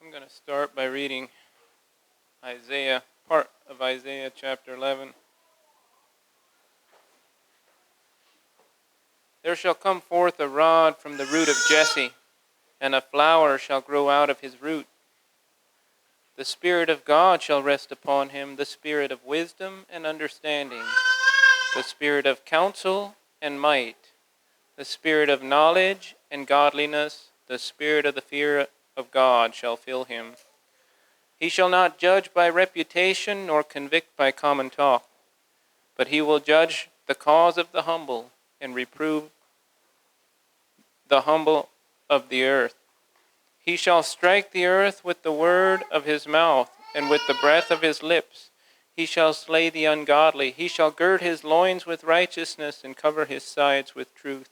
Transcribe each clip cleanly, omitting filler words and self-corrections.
I'm going to start by reading part of Isaiah chapter 11. There shall come forth a rod from the root of Jesse, and a flower shall grow out of his root. The Spirit of God shall rest upon him, the Spirit of wisdom and understanding, the Spirit of counsel and might, the Spirit of knowledge and godliness, the Spirit of the fear of God shall fill him. He shall not judge by reputation, nor convict by common talk, but he will judge the cause of the humble, and reprove the humble of the earth. He shall strike the earth with the word of his mouth, and with the breath of his lips. He shall slay the ungodly. He shall gird his loins with righteousness, and cover his sides with truth.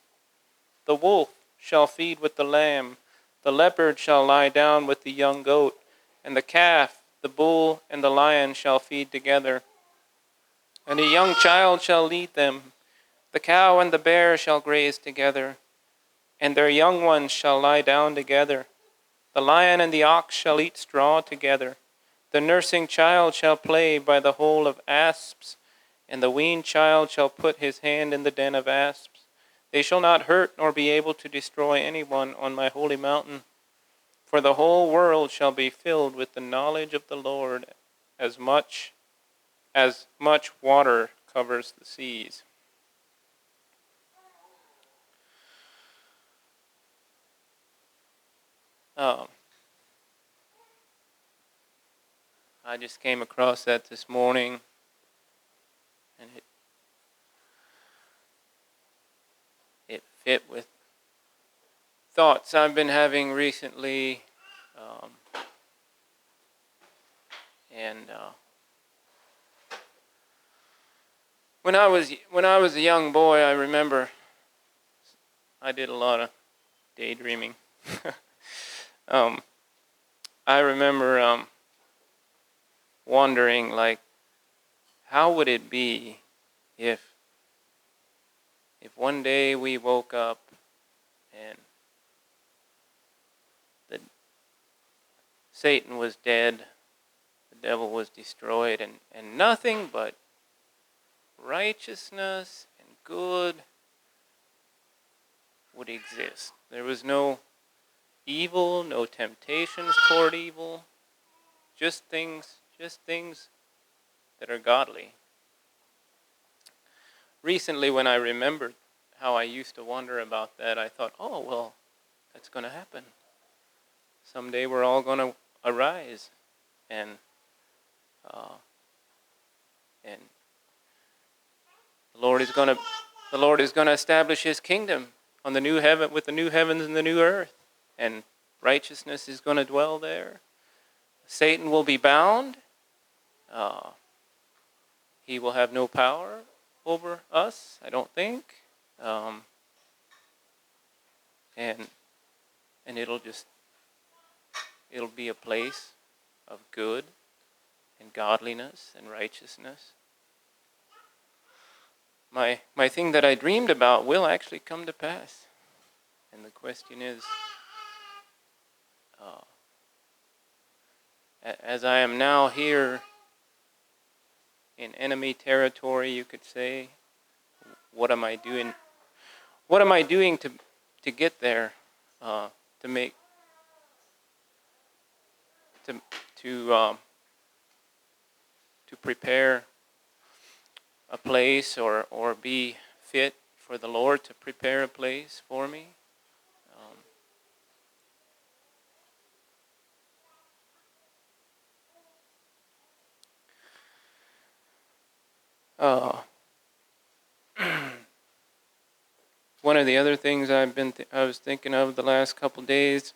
The wolf shall feed with the lamb. The leopard shall lie down with the young goat, and the calf, the bull, and the lion shall feed together. And a young child shall lead them. The cow and the bear shall graze together, and their young ones shall lie down together. The lion and the ox shall eat straw together. The nursing child shall play by the hole of asps, and the weaned child shall put his hand in the den of asps. They shall not hurt nor be able to destroy anyone on my holy mountain. For the whole world shall be filled with the knowledge of the Lord, as much water covers the seas. I just came across that this morning, and it fit with thoughts I've been having recently, and when I was a young boy, I remember I did a lot of daydreaming. I remember wondering, like, how would it be if one day we woke up and Satan was dead, the devil was destroyed, and nothing but righteousness and good would exist. There was no evil, no temptations toward evil, just things that are godly. Recently, when I remembered how I used to wonder about that, I thought, oh, well, that's going to happen. Someday we're all going to arise, and the Lord is going to establish His kingdom on the new heaven, with the new heavens and the new earth, and righteousness is going to dwell there. Satan will be bound. He will have no power over us, I don't think. And it'll be a place of good and godliness and righteousness. My thing that I dreamed about will actually come to pass. And the question is, as I am now here in enemy territory, you could say, what am I doing? What am I doing to get there? To prepare a place, or be fit for the Lord to prepare a place for me. One of the other things I was thinking of the last couple days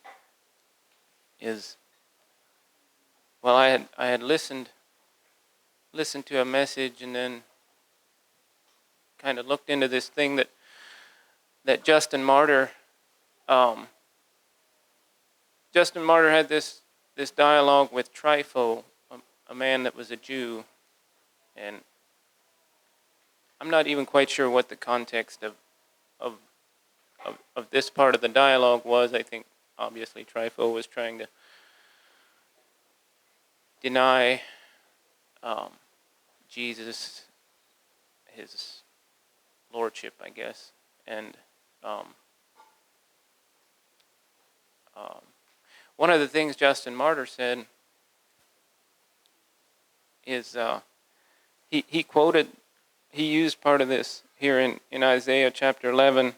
is, well, I had listened to a message, and then kind of looked into this thing that Justin Martyr had this dialogue with Trypho, a man that was a Jew, and I'm not even quite sure what the context of this part of the dialogue was. I think obviously Trypho was trying to deny Jesus, his lordship, I guess. And one of the things Justin Martyr said is he used part of this here in Isaiah chapter 11,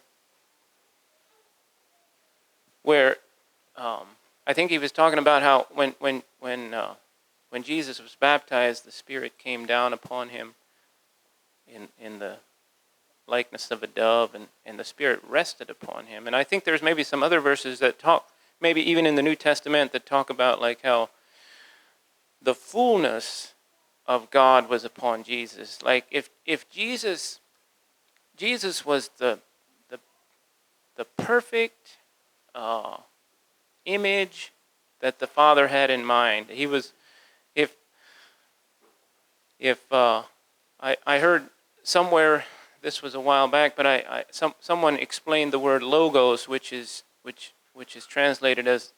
where I think he was talking about how when Jesus was baptized, the Spirit came down upon him in the likeness of a dove, and the Spirit rested upon him. And I think there's maybe some other verses that talk, maybe even in the New Testament, that talk about like how the fullness of God was upon Jesus. Like if Jesus was the perfect image that the Father had in mind. He was, I heard somewhere, this was a while back, but someone explained the word logos, which is translated as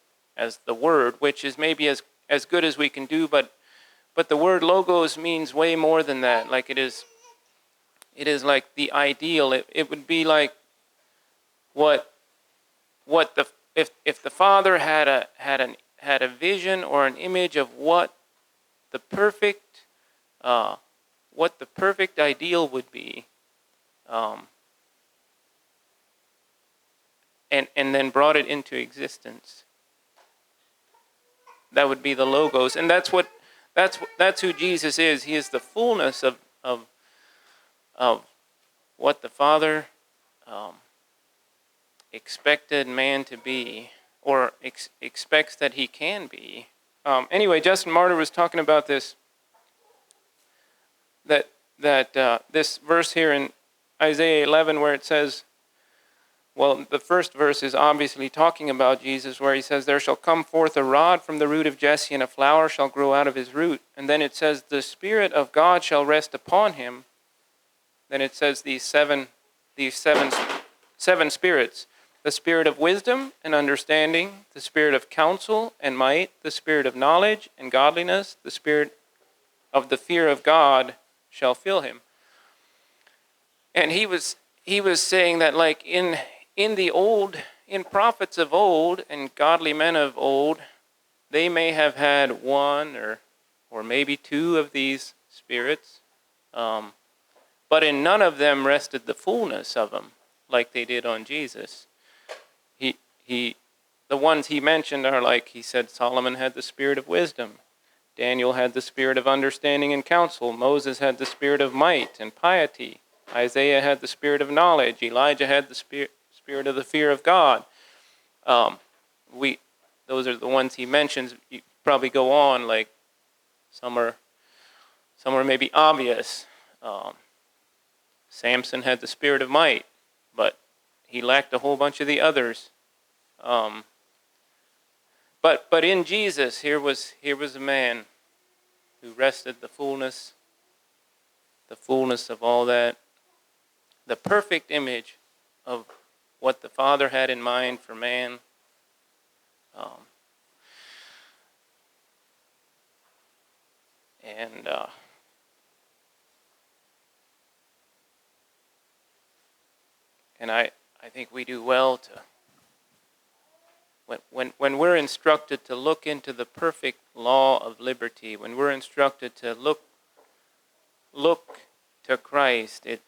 the word, which is maybe as good as we can do, but the word logos means way more than that. Like it is like the ideal. It would be like if the Father had a vision or an image of what the perfect ideal would be, and then brought it into existence. That would be the logos, and that's who Jesus is. He is the fullness of what the Father expected man to be, or expects that he can be. Anyway, Justin Martyr was talking about this. This verse here in Isaiah 11, where it says, well, the first verse is obviously talking about Jesus, where he says, "There shall come forth a rod from the root of Jesse, and a flower shall grow out of his root." And then it says, "The Spirit of God shall rest upon him." Then it says these seven spirits: the Spirit of wisdom and understanding, the Spirit of counsel and might, the Spirit of knowledge and godliness, the Spirit of the fear of God shall fill him. And he was saying that, like in prophets of old and godly men of old, they may have had one or maybe two of these spirits, but in none of them rested the fullness of them like they did on Jesus. The ones he mentioned are, like he said, Solomon had the spirit of wisdom, Daniel had the spirit of understanding and counsel, Moses had the spirit of might and piety, Isaiah had the spirit of knowledge, Elijah had the spirit of the fear of God. Those are the ones he mentions. You probably go on, like some are maybe obvious. Samson had the spirit of might, but he lacked a whole bunch of the others. But in Jesus, here was a man who rested the fullness of all that, the perfect image of what the Father had in mind for man. And I think we do well to, when we're instructed to look into the perfect law of liberty, when we're instructed to look to Christ, it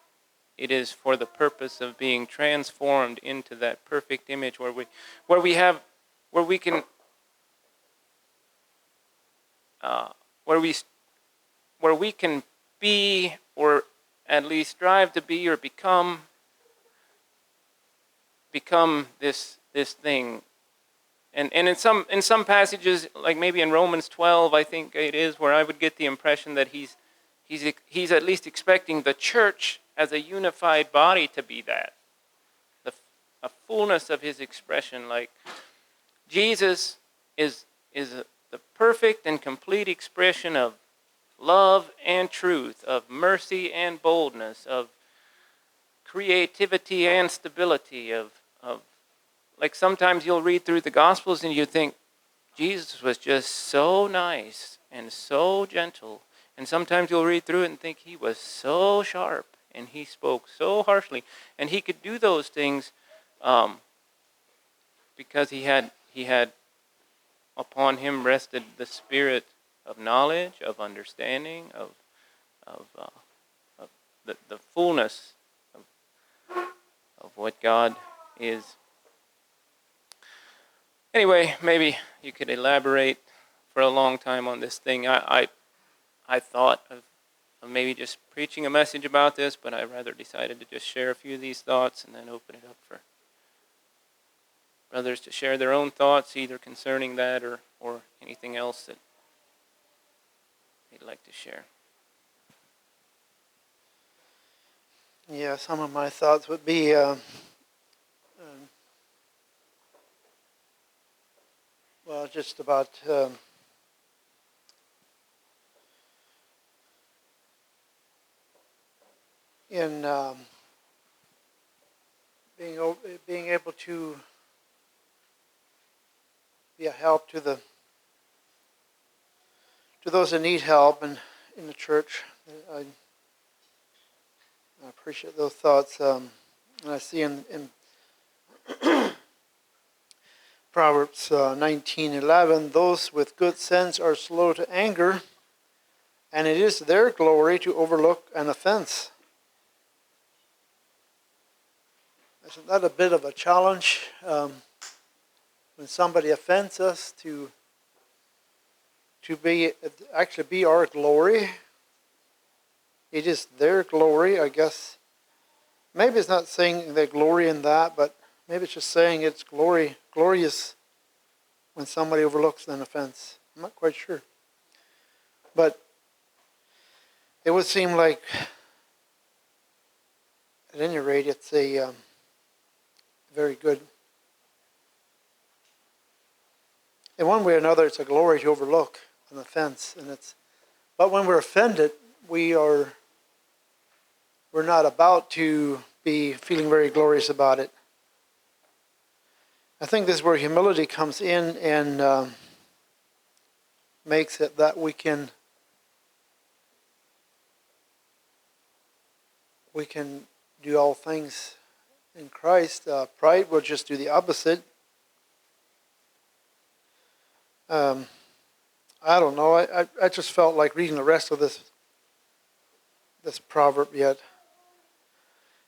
is for the purpose of being transformed into that perfect image where we can be, or at least strive to be, or become this thing. And in some passages, like maybe in Romans 12, I think it is, where I would get the impression that he's at least expecting the church as a unified body to be that, a fullness of his expression. Like Jesus is the perfect and complete expression of love and truth, of mercy and boldness, of creativity and stability, of like sometimes you'll read through the Gospels and you think Jesus was just so nice and so gentle. And sometimes you'll read through it and think he was so sharp and he spoke so harshly. And he could do those things because he had upon him rested the spirit of knowledge, of understanding, of the fullness of what God is. Anyway, maybe you could elaborate for a long time on this thing. I thought of maybe just preaching a message about this, but I rather decided to just share a few of these thoughts and then open it up for brothers to share their own thoughts, either concerning that or anything else that they'd like to share. Yeah, some of my thoughts would be just about in being able to be a help to those that need help and in the church. I appreciate those thoughts. And I see in Proverbs 19:11, those with good sense are slow to anger, and it is their glory to overlook an offense. Isn't that a bit of a challenge? When somebody offends us to be our glory. It is their glory, I guess. Maybe it's not saying their glory in that, but maybe it's just saying it's glorious when somebody overlooks an offense. I'm not quite sure. But it would seem like, at any rate, it's a very good. In one way or another, it's a glory to overlook an offense, but when we're offended, we're not about to be feeling very glorious about it. I think this is where humility comes in and makes it that we can do all things in Christ. Pride will just do the opposite. I don't know. I just felt like reading the rest of this proverb yet.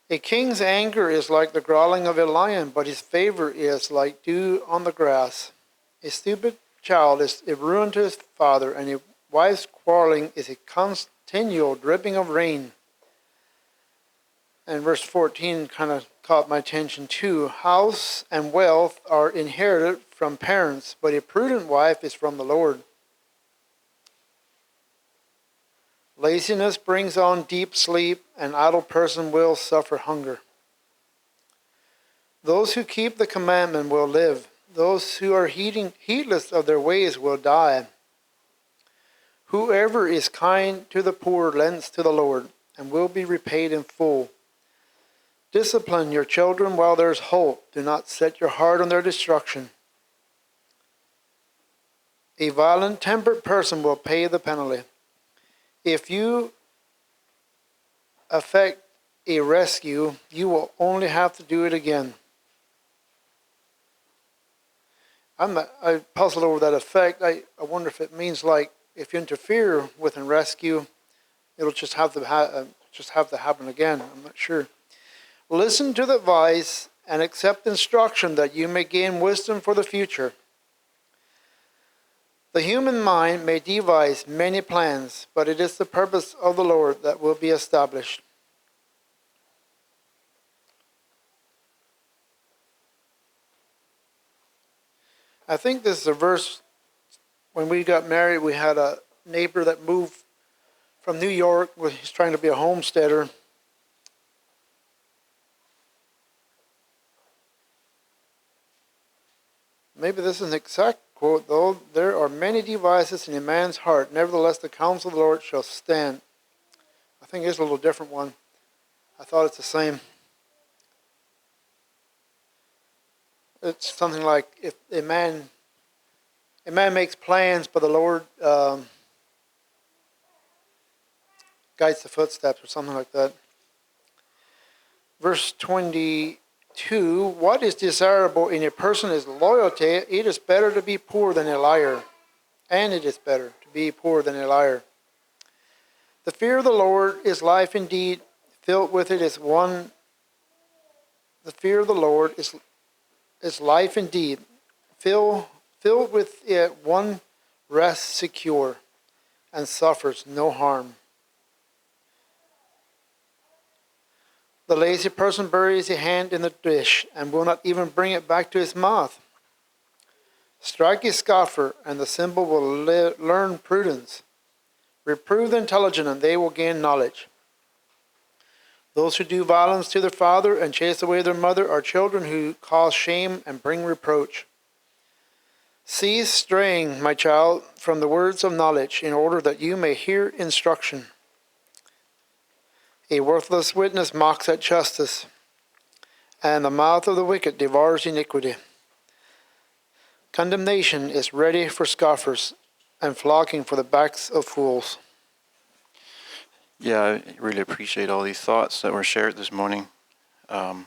A king's anger is like the growling of a lion, but his favor is like dew on the grass. A stupid child is a ruin to his father, and a wife's quarreling is a continual dripping of rain. And verse 14 kind of caught my attention too. House and wealth are inherited from parents, but a prudent wife is from the Lord. Laziness brings on deep sleep, an idle person will suffer hunger. Those who keep the commandment will live. Those who are heedless of their ways will die. Whoever is kind to the poor lends to the Lord, and will be repaid in full. Discipline your children while there is hope. Do not set your heart on their destruction. A violent-tempered person will pay the penalty. If you effect a rescue, you will only have to do it again. I puzzled over that effect. I wonder if it means like if you interfere with a rescue, it'll just have to happen again. I'm not sure. Listen to the advice and accept instruction that you may gain wisdom for the future. The human mind may devise many plans, but it is the purpose of the Lord that will be established. I think this is a verse, when we got married, we had a neighbor that moved from New York. He's trying to be a homesteader. Maybe this is an exact quote, though. There are many devices in a man's heart. Nevertheless, the counsel of the Lord shall stand. I think it's a little different one. I thought it's the same. It's something like if a man makes plans, but the Lord guides the footsteps or something like that. Verse 22, what is desirable in a person is loyalty. It is better to be poor than a liar. And it is better to be poor than a liar. The fear of the Lord is life indeed. Filled with it is one. The fear of the Lord is life indeed. Filled with it one rests secure and suffers no harm. The lazy person buries a hand in the dish and will not even bring it back to his mouth. Strike a scoffer, and the simple will learn prudence. Reprove the intelligent, and they will gain knowledge. Those who do violence to their father and chase away their mother are children who cause shame and bring reproach. Cease straying, my child, from the words of knowledge, in order that you may hear instruction. A worthless witness mocks at justice, and the mouth of the wicked devours iniquity. Condemnation is ready for scoffers, and flogging for the backs of fools. Yeah, I really appreciate all these thoughts that were shared this morning. I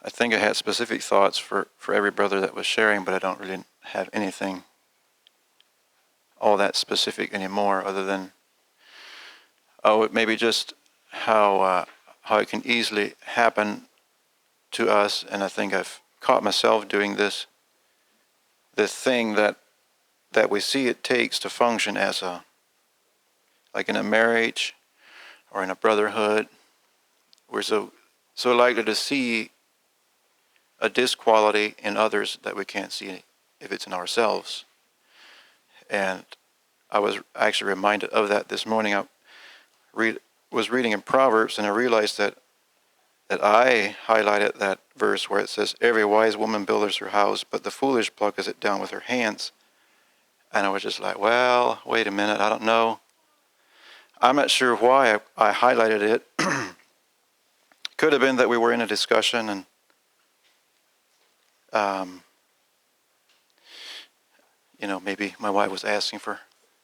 think I had specific thoughts for every brother that was sharing, but I don't really have anything all that specific anymore, other than maybe just how it can easily happen to us. And I think I've caught myself doing this thing that we see it takes to function as like in a marriage or in a brotherhood. We're so likely to see a disquality in others that we can't see if it's in ourselves. And I was actually reminded of that this morning. I was reading in Proverbs, and I realized that I highlighted that verse where it says, every wise woman buildeth her house, but the foolish plucketh it down with her hands. And I was just like, well, wait a minute, I don't know. I'm not sure why I highlighted it. Could have been that we were in a discussion, and maybe my wife was asking for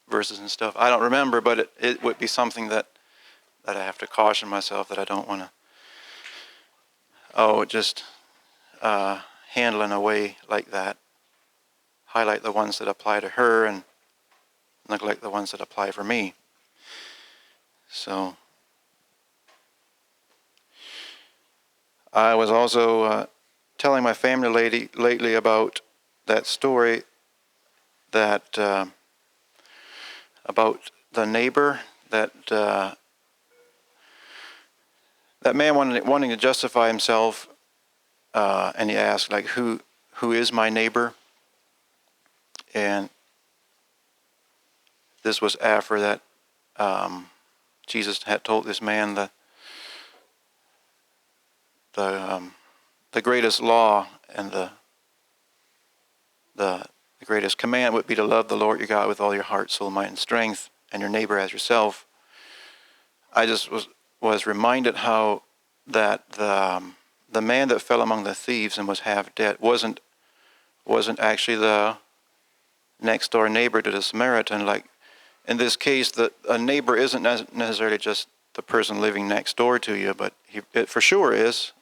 verses and stuff. I don't remember, but it would be something that I have to caution myself that I don't want to, just handle in a way like that. Highlight the ones that apply to her and neglect the ones that apply for me. So I was also telling my family lately about that story that about the neighbor that man wanting to justify himself, and he asked, like, who is my neighbor? And this was after that Jesus had told this man the greatest law and the greatest command would be to love the Lord your God with all your heart, soul, mind, and strength, and your neighbor as yourself. I just was reminded how that the man that fell among the thieves and was half dead wasn't actually the next door neighbor to the Samaritan. Like in this case, a neighbor isn't necessarily just the person living next door to you, but it for sure is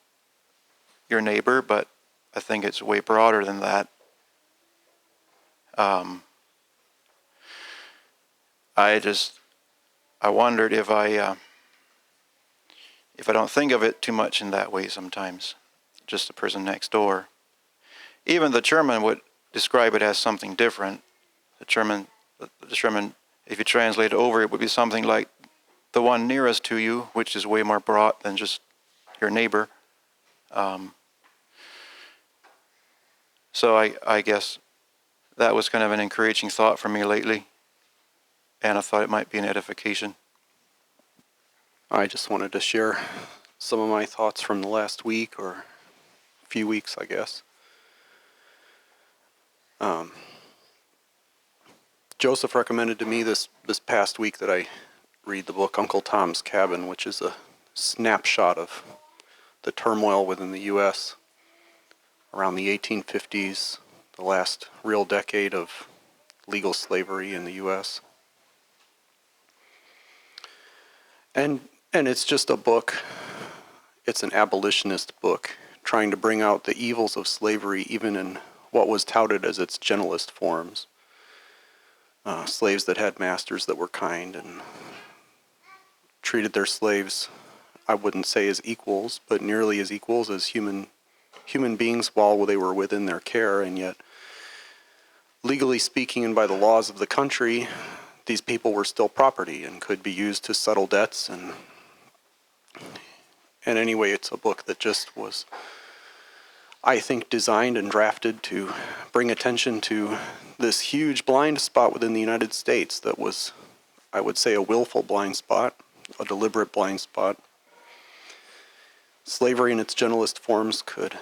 your neighbor, but I think it's way broader than that. I wondered if I don't think of it too much in that way sometimes, just the person next door. Even the German would describe it as something different. The German, if you translate it over, it would be something like the one nearest to you, which is way more broad than just your neighbor. So I guess that was kind of an encouraging thought for me lately, and I thought it might be an edification. I just wanted to share some of my thoughts from the last week, or a few weeks, I guess. Joseph recommended to me this past week that I read the book Uncle Tom's Cabin, which is a snapshot of the turmoil within the U.S. around the 1850s, the last real decade of legal slavery in the U.S. And it's just a book. It's an abolitionist book trying to bring out the evils of slavery even in what was touted as its gentlest forms. Slaves that had masters that were kind and treated their slaves, I wouldn't say as equals, but nearly as equals as human beings while they were within their care. And yet, legally speaking and by the laws of the country, these people were still property and could be used to settle debts. And anyway, it's a book that just was, I think, designed and drafted to bring attention to this huge blind spot within the United States that was, I would say, a willful blind spot, a deliberate blind spot. Slavery in its gentlest forms could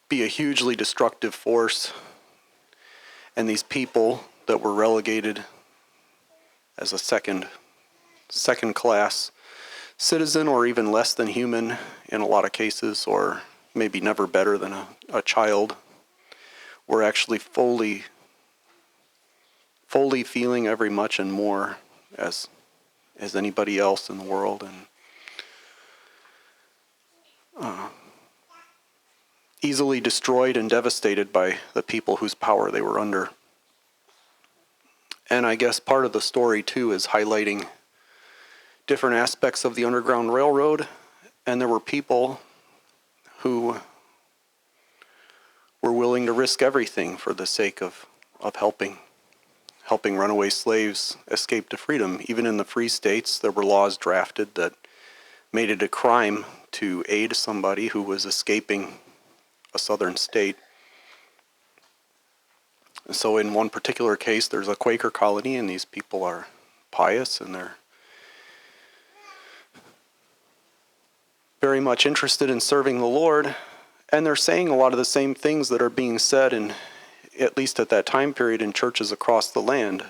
be a hugely destructive force, and these people that were relegated as a second-class citizen, or even less than human in a lot of cases, or maybe never better than a child, were actually fully feeling every much and more as anybody else in the world, and easily destroyed and devastated by the people whose power they were under. And I guess part of the story, too, is highlighting different aspects of the Underground Railroad, and there were people who were willing to risk everything for the sake of helping runaway slaves escape to freedom. Even in the free states, there were laws drafted that made it a crime to aid somebody who was escaping a southern state. So in one particular case, there's a Quaker colony, and these people are pious, and they're very much interested in serving the Lord, and they're saying a lot of the same things that are being said, in, at least at that time period, in churches across the land.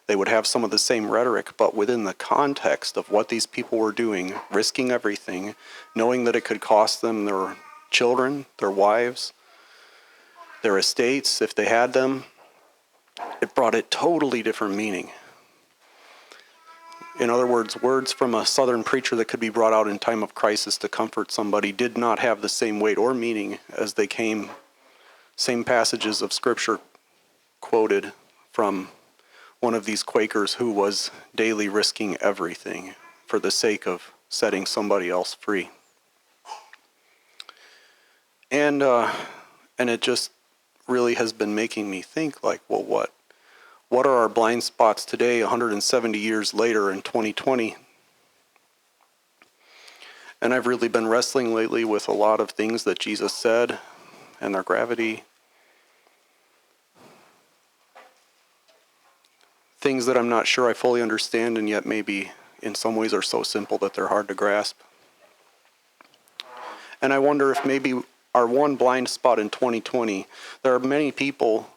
They would have some of the same rhetoric, but within the context of what these people were doing, risking everything, knowing that it could cost them their children, their wives, their estates, if they had them, it brought a totally different meaning. In other words from a southern preacher that could be brought out in time of crisis to comfort somebody did not have the same weight or meaning as same passages of scripture quoted from one of these Quakers who was daily risking everything for the sake of setting somebody else free. And it just really has been making me think, like, well, what are our blind spots today, 170 years later in 2020? And I've really been wrestling lately with a lot of things that Jesus said and their gravity. Things that I'm not sure I fully understand, and yet maybe in some ways are so simple that they're hard to grasp. And I wonder if maybe our one blind spot in 2020, there are many people,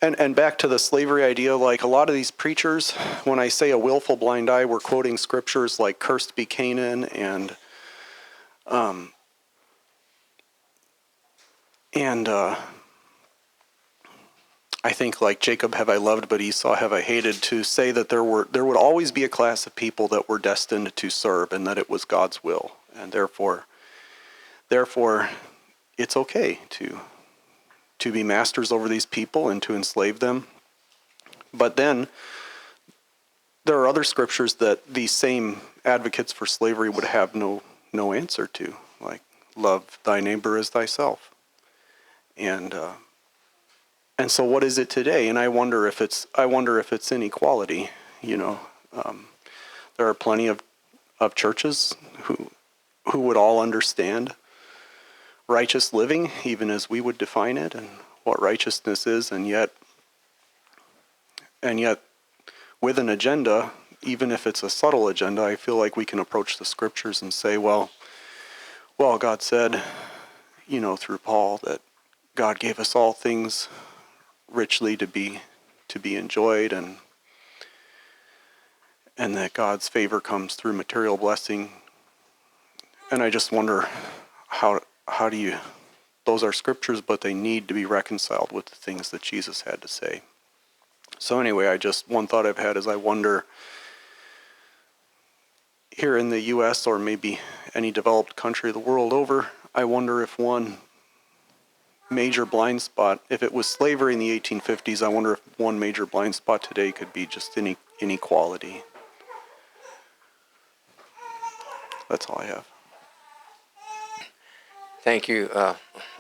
and back to the slavery idea, like a lot of these preachers, when I say a willful blind eye, we're quoting scriptures like "Cursed be Canaan" and I think like "Jacob have I loved, but Esau have I hated," to say that there would always be a class of people that were destined to serve, and that it was God's will, and therefore it's okay to be masters over these people and to enslave them. But then there are other scriptures that these same advocates for slavery would have no answer to, like love thy neighbor as thyself. And so what is it today? And I wonder if it's inequality. There are plenty of churches who would all understand righteous living, even as we would define it, and what righteousness is, and yet with an agenda, even if it's a subtle agenda, I feel like we can approach the scriptures and say, well, God said, through Paul, that God gave us all things richly to be enjoyed, and that God's favor comes through material blessing. And I just wonder how do you, those are scriptures, but they need to be reconciled with the things that Jesus had to say. So anyway, one thought I've had is I wonder, here in the U.S. or maybe any developed country the world over, I wonder if one major blind spot, if it was slavery in the 1850s, I wonder if one major blind spot today could be just inequality. That's all I have. Thank you,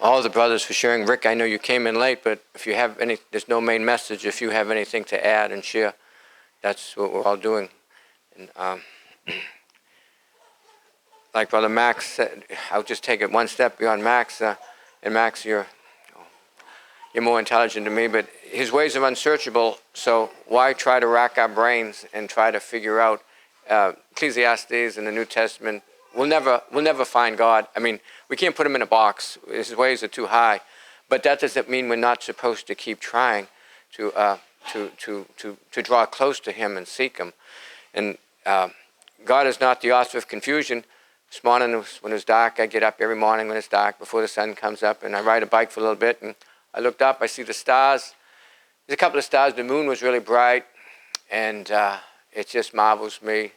all the brothers, for sharing. Rick, I know you came in late, but if you have any, there's no main message. If you have anything to add and share, that's what we're all doing. And like Brother Max said, I'll just take it one step beyond Max. And Max, you're more intelligent than me, but his ways are unsearchable. So why try to rack our brains and try to figure out Ecclesiastes and the New Testament? We'll never find God. I mean, we can't put him in a box. His ways are too high. But that doesn't mean we're not supposed to keep trying to draw close to him and seek him. And God is not the author of confusion. This morning, when it was dark, I get up every morning when it's dark, before the sun comes up, and I ride a bike for a little bit, and I looked up, I see the stars. There's a couple of stars. The moon was really bright, and it just marvels me.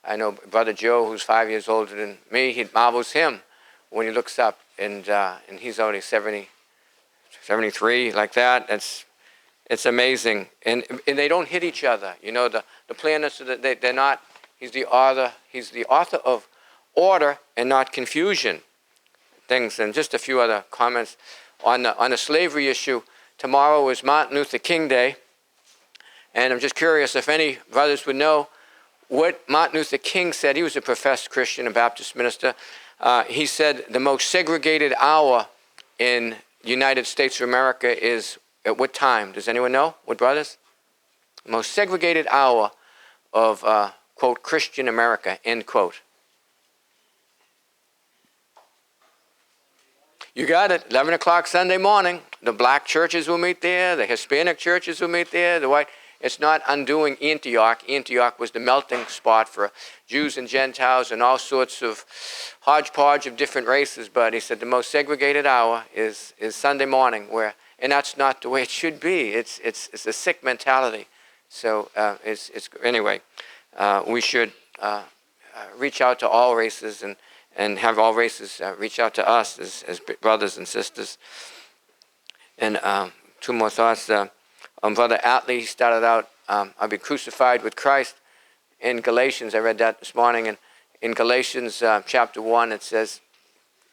I know Brother Joe, who's 5 years older than me, it marvels him when he looks up, and he's only 70, 73, like that. It's amazing. And they don't hit each other. You know, the planets, they're not, he's the author of order and not confusion. Things, and just a few other comments on the slavery issue. Tomorrow is Martin Luther King Day, and I'm just curious if any brothers would know what Martin Luther King said. He was a professed Christian, a Baptist minister. He said the most segregated hour in the United States of America is at what time? Does anyone know? What, brothers? The most segregated hour of, quote, Christian America, end quote. You got it. 11 o'clock Sunday morning. The black churches will meet there. The Hispanic churches will meet there. The white. It's not undoing Antioch. Antioch was the melting spot for Jews and Gentiles and all sorts of hodgepodge of different races. But he said the most segregated hour is Sunday morning, and that's not the way it should be. It's a sick mentality. So anyway. We should reach out to all races and have all races reach out to us as brothers and sisters. And two more thoughts. Brother Atlee started out, I've been crucified with Christ. In Galatians, I read that this morning, and in Galatians chapter 1, it says,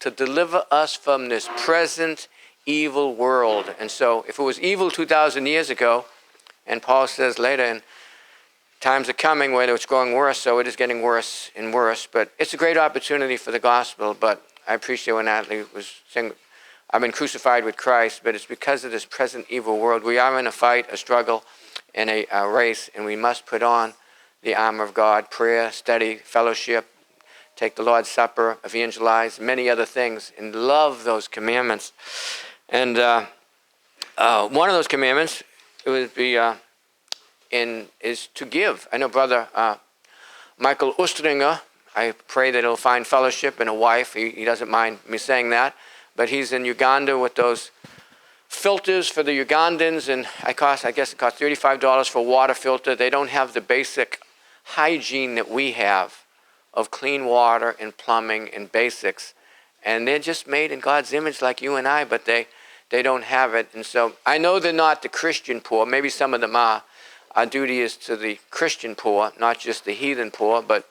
to deliver us from this present evil world. And so if it was evil 2,000 years ago, and Paul says later, and times are coming where it's going worse, so it is getting worse and worse. But it's a great opportunity for the gospel. But I appreciate when Atlee was saying, I've been crucified with Christ, but it's because of this present evil world. We are in a fight, a struggle, and a race, and we must put on the armor of God, prayer, study, fellowship, take the Lord's Supper, evangelize, many other things, and love those commandments. And one of those commandments would be is to give. I know Brother Michael Ostringer, I pray that he'll find fellowship and a wife. He doesn't mind me saying that. But he's in Uganda with those filters for the Ugandans, and I guess it costs $35 for a water filter. They don't have the basic hygiene that we have of clean water and plumbing and basics. And they're just made in God's image like you and I, but they don't have it. And so I know they're not the Christian poor. Maybe some of them are. Our duty is to the Christian poor, not just the heathen poor, but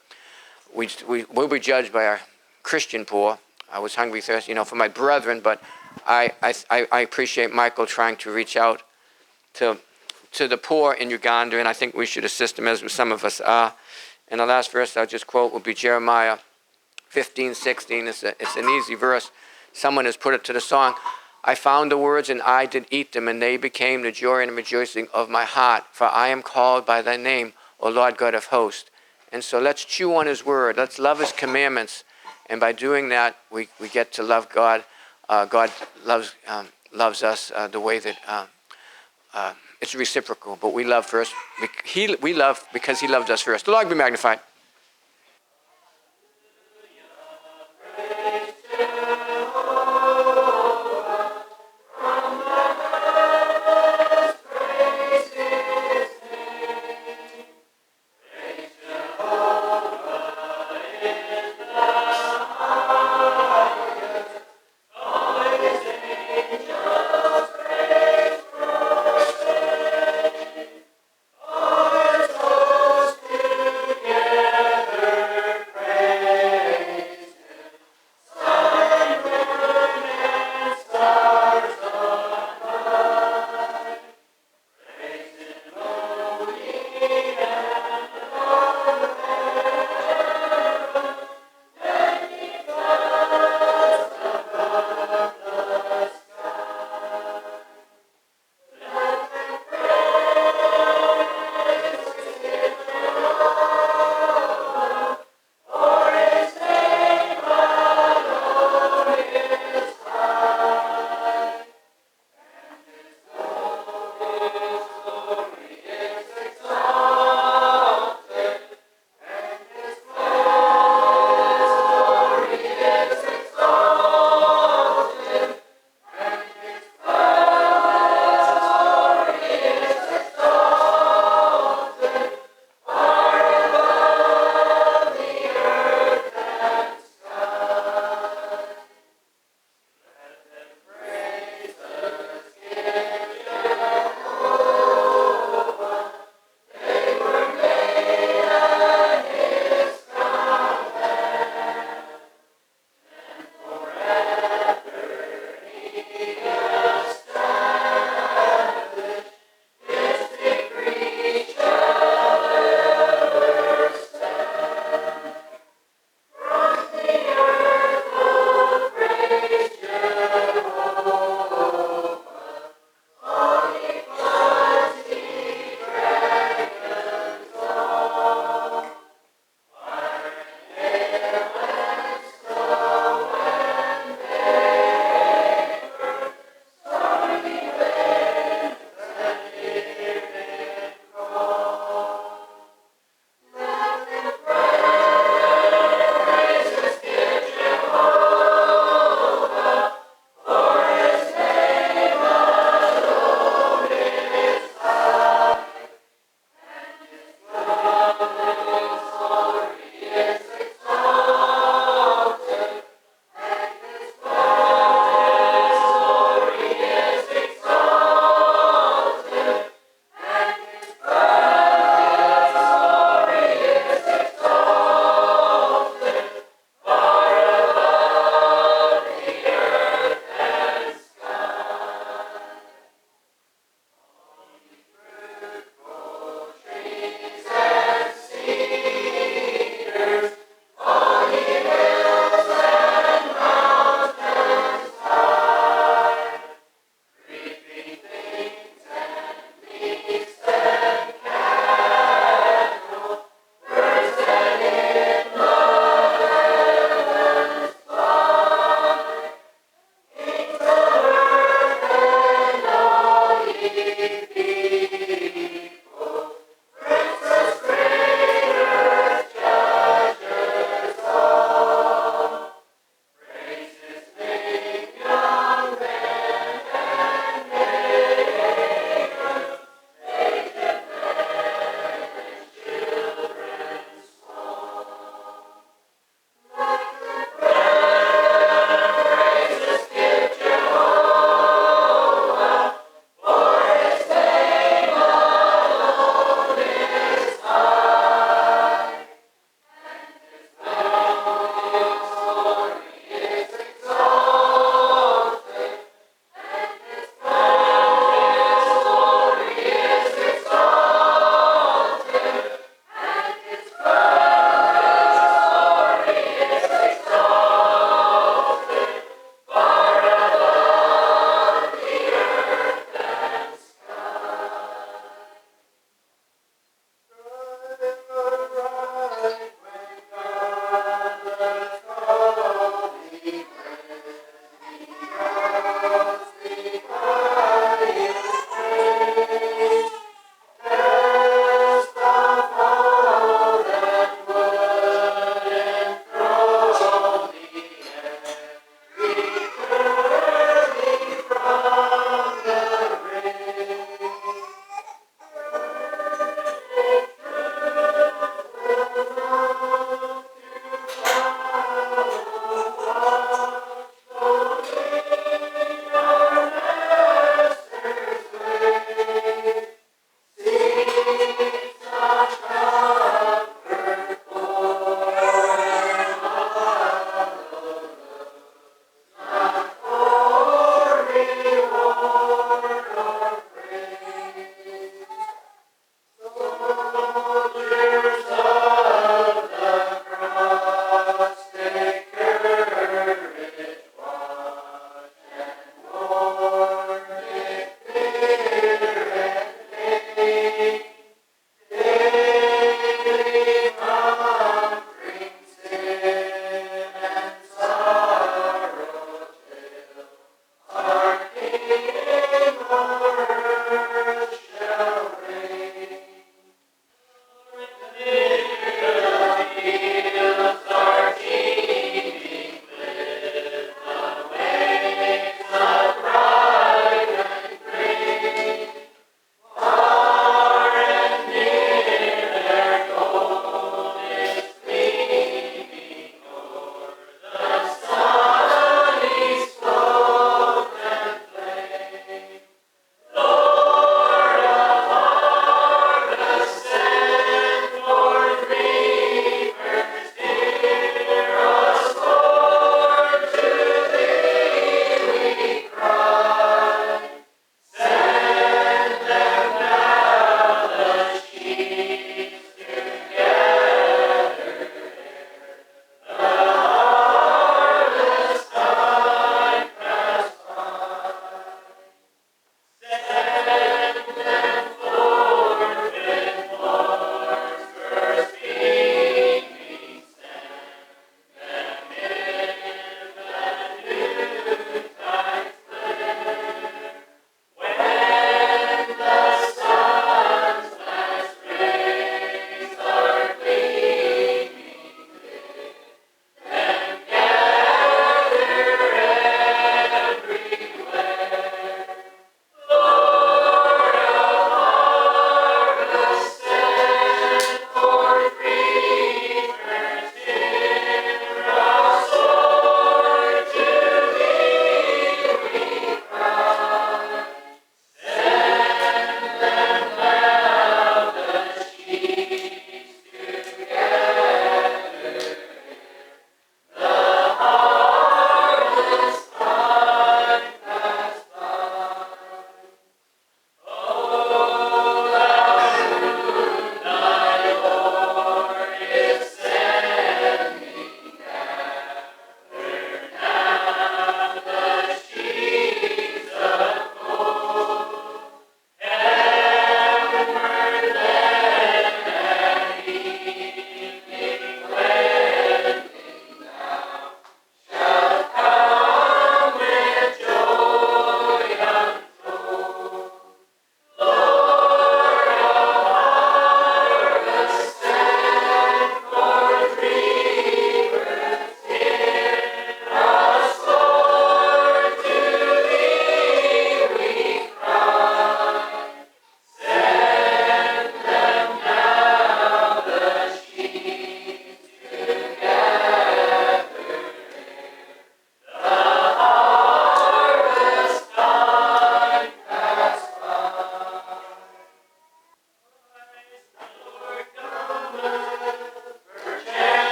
we'll be judged by our Christian poor. I was hungry, thirsty, for my brethren, but I appreciate Michael trying to reach out to the poor in Uganda, and I think we should assist them as some of us are. And the last verse I'll just quote will be Jeremiah 15:16. It's an easy verse. Someone has put it to the song. I found the words, and I did eat them, and they became the joy and rejoicing of my heart. For I am called by thy name, O Lord God of hosts. And so let's chew on his word. Let's love his commandments. And by doing that, we get to love God. God loves us the way that it's reciprocal. But we love first. We love because he loved us first. The Lord be magnified.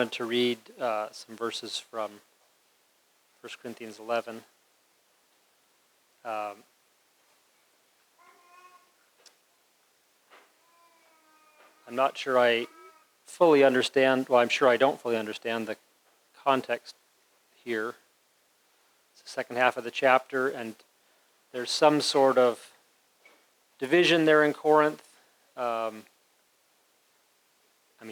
wanted to read some verses from 1 Corinthians 11. I'm not sure I fully understand, well, I'm sure I don't fully understand the context here. It's the second half of the chapter, and there's some sort of division there in Corinth.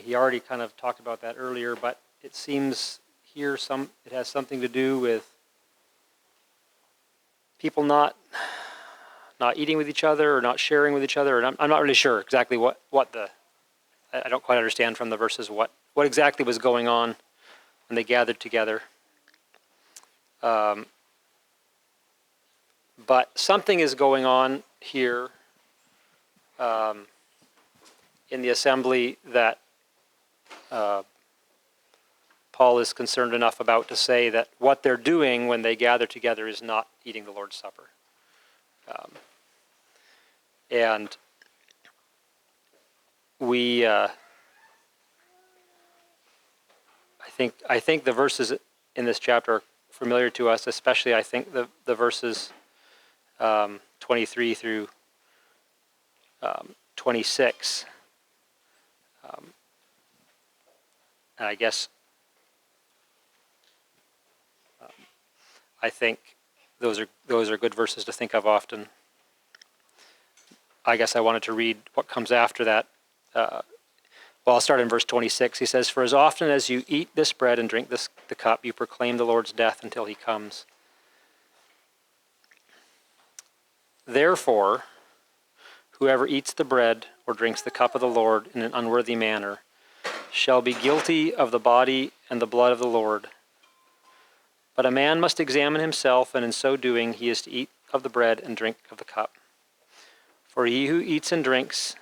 He already kind of talked about that earlier, but it seems here it has something to do with people not eating with each other or not sharing with each other, and I'm not really sure exactly what I don't quite understand from the verses what exactly was going on when they gathered together. But something is going on here in the assembly that Paul is concerned enough about to say that what they're doing when they gather together is not eating the Lord's Supper. And we, I think the verses in this chapter are familiar to us, especially I think the verses 23 through 26. And I guess I think those are good verses to think of often. I guess I wanted to read what comes after that. I'll start in verse 26. He says, "For as often as you eat this bread and drink the cup, you proclaim the Lord's death until he comes. Therefore, whoever eats the bread or drinks the cup of the Lord in an unworthy manner shall be guilty of the body and the blood of the Lord. But a man must examine himself, and in so doing he is to eat of the bread and drink of the cup. For he who eats and drinks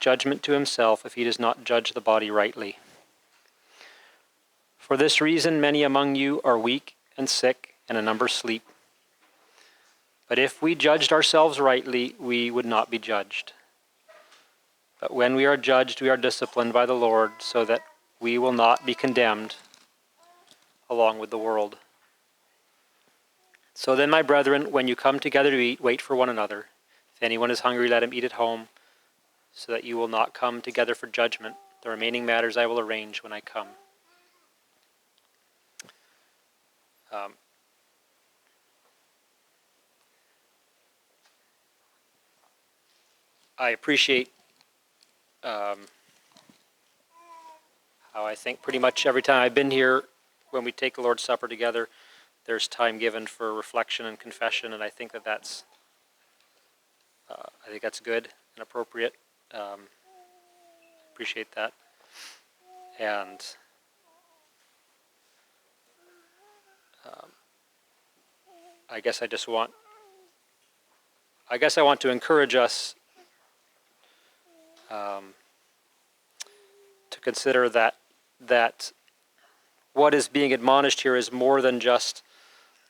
judgment to himself if he does not judge the body rightly. For this reason many among you are weak and sick, and a number sleep. But if we judged ourselves rightly, we would not be judged. But when we are judged, we are disciplined by the Lord, so that we will not be condemned along with the world. So then, my brethren, when you come together to eat, wait for one another. If anyone is hungry, let him eat at home, so that you will not come together for judgment. The remaining matters I will arrange when I come." I appreciate how I think pretty much every time I've been here, when we take the Lord's Supper together, there's time given for reflection and confession, and I think that's good and appropriate. Appreciate that. And I guess I want to encourage us to consider that what is being admonished here is more than just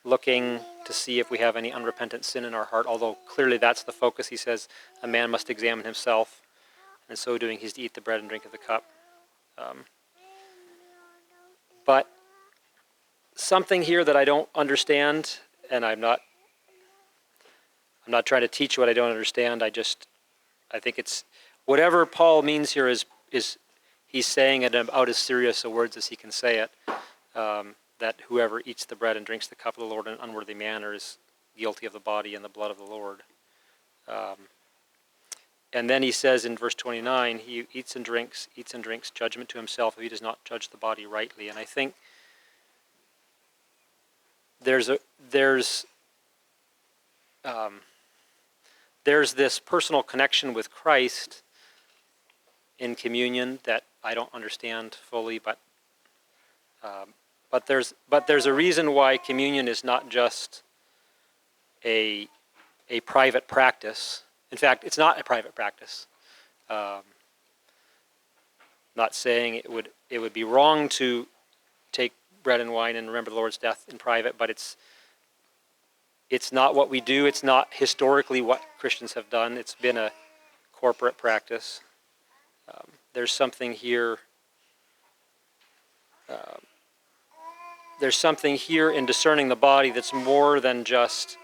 looking to see if we have any unrepentant sin in our heart, although clearly that's the focus. He says a man must examine himself, and in so doing he's to eat the bread and drink of the cup. But something here that I don't understand, and I'm not trying to teach what I don't understand. I think it's whatever Paul means here is he's saying it about as serious a words as he can say it. That whoever eats the bread and drinks the cup of the Lord in an unworthy manner is guilty of the body and the blood of the Lord. And then he says in verse 29, he eats and drinks judgment to himself if he does not judge the body rightly. And I think there's this personal connection with Christ in communion that I don't understand fully, but there's a reason why communion is not just a private practice. In fact, it's not a private practice. Not saying it would be wrong to take bread and wine and remember the Lord's death in private, but it's not what we do. It's not historically what Christians have done. It's been a corporate practice. There's something here there's something here in discerning the body that's more than just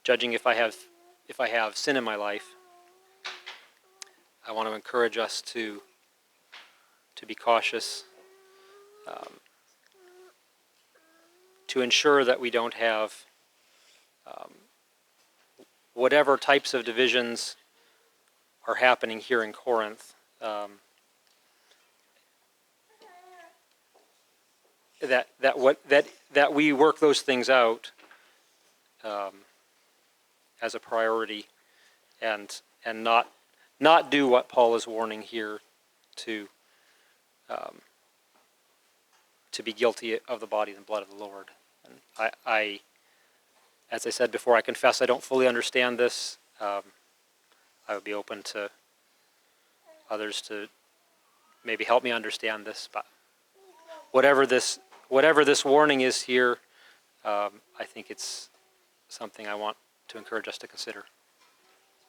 judging if I have sin in my life. I want to encourage us to be cautious, to ensure that we don't have whatever types of divisions are happening here in Corinth. That we work those things out as a priority, and not do what Paul is warning here to be guilty of the body and blood of the Lord. And I, as I said before, I confess I don't fully understand this. I would be open to others to maybe help me understand this, but whatever this warning is here, I think it's something I want to encourage us to consider.